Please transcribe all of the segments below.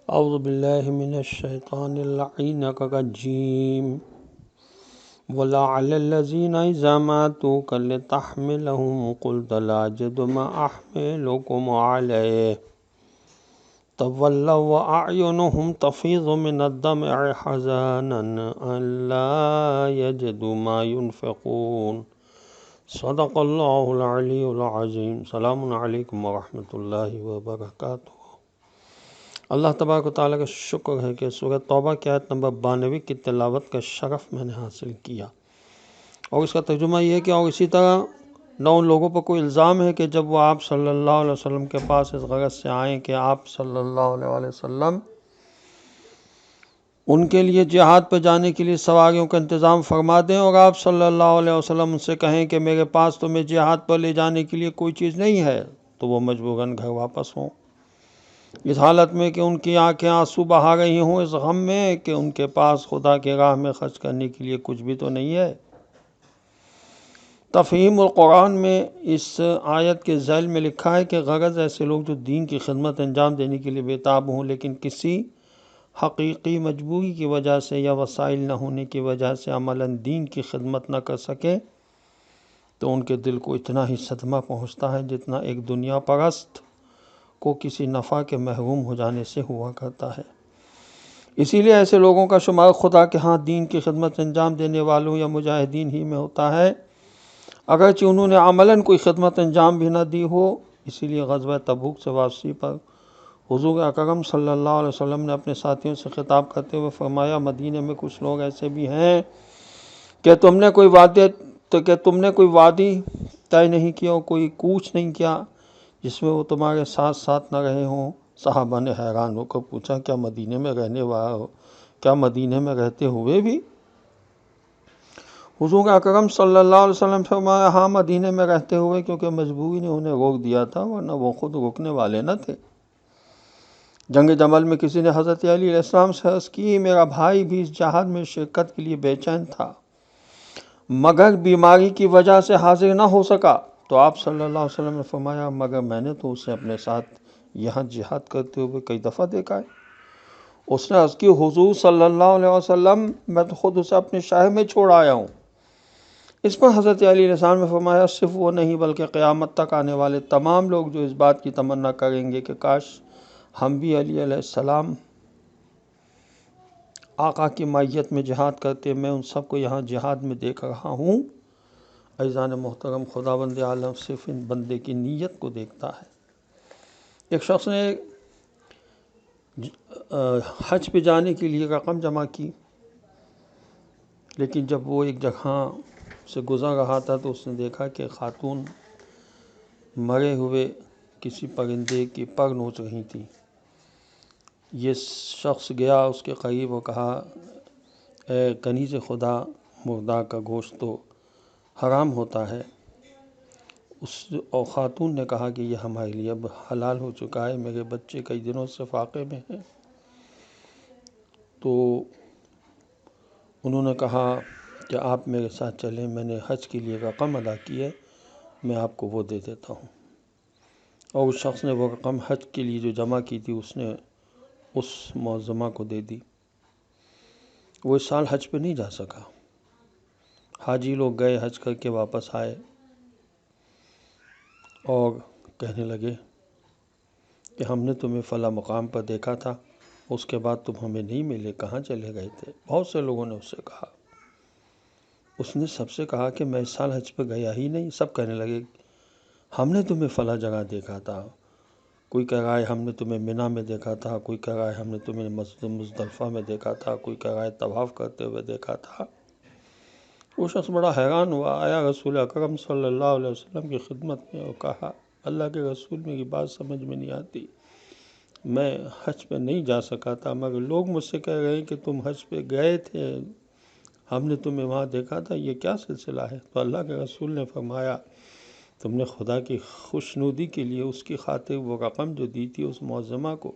اعوذ باللہ من الشیطان اللعین الرجیم ولا علی الذین اذا ما اتوک لتحملهم قلت لا اجد ما احملکم علیہ تولوا واعینهم تفیض من الدمع حزنا الا یجدوا ما ينفقون صدق اللہ العلی العظیم۔ سلام علیکم ورحمۃ اللہ وبرکاتہ۔ اللہ تبارک و تعالیٰ کا شکر ہے کہ سورہ توبہ کی آیت نمبر 92 کی تلاوت کا شرف میں نے حاصل کیا، اور اس کا ترجمہ یہ ہے کہ اور اسی طرح نہ ان لوگوں پر کوئی الزام ہے کہ جب وہ آپ صلی اللہ علیہ وسلم کے پاس اس غرض سے آئیں کہ آپ صلی اللہ علیہ وسلم ان کے لیے جہاد پہ جانے کے لیے سواریوں کا انتظام فرما دیں، اور آپ صلی اللہ علیہ وسلم ان سے کہیں کہ میرے پاس تمہیں جہاد پر لے جانے کے لیے کوئی چیز نہیں ہے، تو وہ مجبوراً گھر واپس ہوں، اس حالت میں کہ ان کی آنکھیں آنسو بہا رہی ہوں اس غم میں کہ ان کے پاس خدا کے راہ میں خرچ کرنے کے لیے کچھ بھی تو نہیں ہے۔ تفہیم القرآن میں اس آیت کے ذیل میں لکھا ہے کہ غرض ایسے لوگ جو دین کی خدمت انجام دینے کے لیے بےتاب ہوں لیکن کسی حقیقی مجبوری کی وجہ سے یا وسائل نہ ہونے کی وجہ سے عملاً دین کی خدمت نہ کر سکیں، تو ان کے دل کو اتنا ہی صدمہ پہنچتا ہے جتنا ایک دنیا پرست کو کسی نفع کے محروم ہو جانے سے ہوا کرتا ہے۔ اسی لیے ایسے لوگوں کا شمار خدا کے ہاں دین کی خدمت انجام دینے والوں یا مجاہدین ہی میں ہوتا ہے، اگرچہ انہوں نے عملاً کوئی خدمت انجام بھی نہ دی ہو۔ اسی لیے غزوہ تبوک سے واپسی پر حضور اکرم صلی اللہ علیہ وسلم نے اپنے ساتھیوں سے خطاب کرتے ہوئے فرمایا، مدینے میں کچھ لوگ ایسے بھی ہیں کہ تم نے کوئی وادی طے نہیں کیا اور کوئی کوچ نہیں کیا جس میں وہ تمہارے ساتھ ساتھ نہ رہے ہوں۔ صحابہ نے حیران ہو کر پوچھا، کیا مدینے میں رہتے ہوئے بھی؟ حضور اکرم صلی اللہ علیہ وسلم فرمایا، ہاں مدینے میں رہتے ہوئے، کیونکہ مجبوری نے انہیں روک دیا تھا، ورنہ وہ خود رکنے والے نہ تھے۔ جنگ جمل میں کسی نے حضرت علی علیہ السلام سے عرض کی، میرا بھائی بھی اس جہاد میں شرکت کے لیے بے چین تھا مگر بیماری کی وجہ سے حاضر نہ ہو سکا، تو آپ صلی اللہ علیہ وسلم نے فرمایا، مگر میں نے تو اسے اپنے ساتھ یہاں جہاد کرتے ہوئے کئی دفعہ دیکھا ہے۔ اس نے عرض کی، حضور صلی اللہ علیہ وسلم، میں تو خود اسے اپنے شہر میں چھوڑ آیا ہوں۔ اس پر حضرت علی علیہ السلام نے فرمایا، صرف وہ نہیں بلکہ قیامت تک آنے والے تمام لوگ جو اس بات کی تمنا کریں گے کہ کاش ہم بھی علی علیہ السلام آقا کی معیت میں جہاد کرتے، میں ان سب کو یہاں جہاد میں دیکھ رہا ہوں۔ عزیزان محترم، خداوند عالم صرف ان بندے کی نیت کو دیکھتا ہے۔ ایک شخص نے حج پہ جانے کے لیے رقم جمع کی، لیکن جب وہ ایک جگہ سے گزر رہا تھا تو اس نے دیکھا کہ خاتون مرے ہوئے کسی پرندے کی پر نوچ رہی تھی۔ یہ شخص گیا اس کے قریب اور کہا، اے کنیز خدا، مردار کا گوشت تو حرام ہوتا ہے۔ اور خاتون نے کہا کہ یہ ہمارے لیے اب حلال ہو چکا ہے، میرے بچے کئی دنوں سے فاقے میں ہیں۔ تو انہوں نے کہا کہ آپ میرے ساتھ چلیں، میں نے حج کے لیے رقم ادا کی ہے، میں آپ کو وہ دے دیتا ہوں۔ اور اس شخص نے وہ رقم حج کے لیے جو جمع کی تھی اس نے اس معزمہ کو دے دی۔ وہ اس سال حج پہ نہیں جا سکا۔ حاجی لوگ گئے، حج کر کے واپس آئے اور کہنے لگے کہ ہم نے تمہیں فلاں مقام پر دیکھا تھا، اس کے بعد تم ہمیں نہیں ملے، کہاں چلے گئے تھے؟ بہت سے لوگوں نے اس سے کہا۔ اس نے سب سے کہا کہ میں اس سال حج پہ گیا ہی نہیں۔ سب کہنے لگے، ہم نے تمہیں فلاں جگہ دیکھا تھا، کوئی کہہ رہا ہے ہم نے تمہیں منی میں دیکھا تھا، کوئی کہہ رہا ہے ہم نے تمہیں مسجد مزدلفہ میں دیکھا تھا، کوئی کہہ رہا ہے طواف کرتے ہوئے دیکھا تھا۔ وہ شخص بڑا حیران ہوا، آیا رسول اکرم صلی اللہ علیہ وسلم کی خدمت میں اور کہا، اللہ کے رسول میری بات سمجھ میں نہیں آتی، میں حج پہ نہیں جا سکا تھا، مگر لوگ مجھ سے کہہ رہے ہیں کہ تم حج پہ گئے تھے، ہم نے تمہیں وہاں دیکھا تھا، یہ کیا سلسلہ ہے؟ تو اللہ کے رسول نے فرمایا، تم نے خدا کی خوشنودی کے لیے اس کی خاطر وہ رقم جو دی تھی اس معزمہ کو،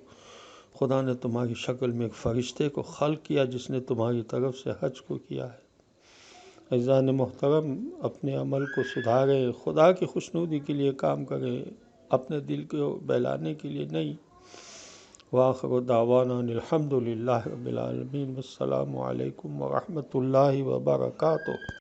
خدا نے تمہاری شکل میں ایک فرشتے کو خلق کیا جس نے تمہاری طرف سے حج کو کیا ہے۔ عزیزان محترم، اپنے عمل کو سدھاریں، خدا کی خوشنودی کے لیے کام کریں، اپنے دل کو بہلانے کے لیے نہیں۔ وآخر دعوانا ان الحمد للہ رب العالمین، والسلام علیکم ورحمۃ اللہ وبرکاتہ۔